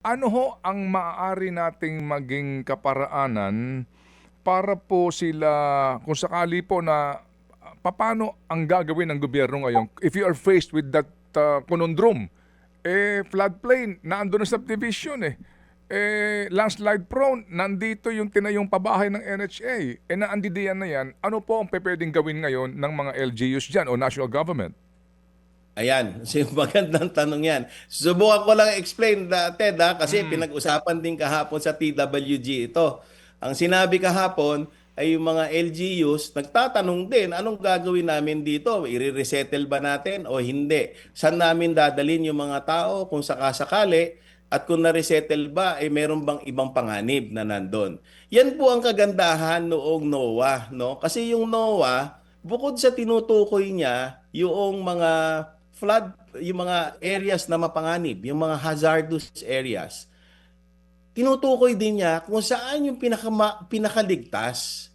Ano ho ang maaari nating maging kaparaanan para po sila, kung sakali po na papaano ang gagawin ng gobyerno ngayon if you are faced with that conundrum? Floodplain, naandun ang subdivision landslide prone, nandito yung tinayong pabahay ng NHA. Naandidiyan na yan, ano po ang pwedeng gawin ngayon ng mga LGUs dyan o national government? Ayan, magandang tanong yan. Subukan ko lang explain, Ted, kasi pinag-usapan din kahapon sa TWG ito. Ang sinabi kahapon ay yung mga LGUs nagtatanong din, anong gagawin namin dito? I-resettle ba natin o hindi? Saan namin dadalhin yung mga tao kung sakasakali? At kung na-resettle ba, meron bang ibang panganib na nandun? Yan po ang kagandahan noong NOAA. No? Kasi yung NOAA, bukod sa tinutukoy niya yung mga flood, yung mga areas na mapanganib, yung mga hazardous areas, tinutukoy din niya kung saan yung pinakaligtas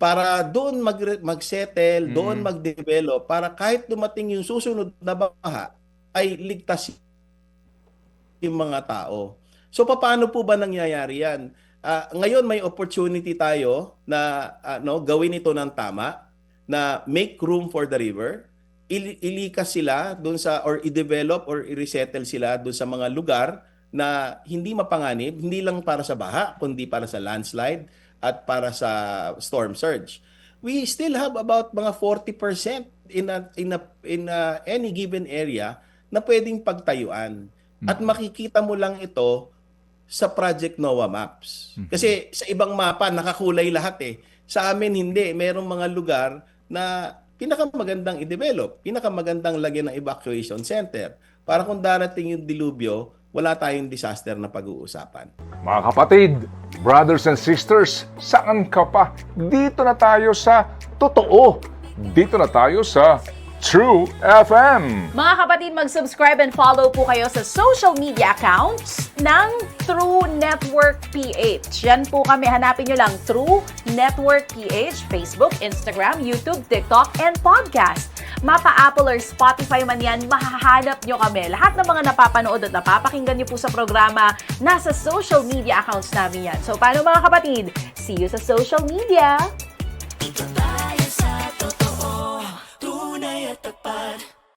para doon mag-settle, doon mag-develop, para kahit dumating yung susunod na baha, ay ligtas yung mga tao. So paano po ba nangyayari yan? Ngayon may opportunity tayo na gawin ito ng tama, na make room for the river, ilikas sila doon sa, or i-develop or i-resettle sila doon sa mga lugar na hindi mapanganib, hindi lang para sa baha, kundi para sa landslide at para sa storm surge. We still have about mga 40% in any given area na pwedeng pagtayuan. At makikita mo lang ito sa Project NOAA Maps. Kasi sa ibang mapa, nakakulay lahat . Sa amin, hindi. Merong mga lugar na pinakamagandang i-develop, pinakamagandang lagyan ng evacuation center. Para kung darating yung dilubyo, wala tayong disaster na pag-uusapan. Mga kapatid, brothers and sisters, saan ka pa? Dito na tayo sa totoo. Dito na tayo sa True FM. Mga kapatid, mag-subscribe and follow po kayo sa social media accounts ng True Network PH. Yan po kami, hanapin nyo lang True Network PH, Facebook, Instagram, YouTube, TikTok, and podcast. Mapa Apple or Spotify man yan, mahahanap nyo kami. Lahat ng mga napapanood at napapakinggan nyo po sa programa, nasa social media accounts namin yan. So paano mga kapatid? See you sa social media!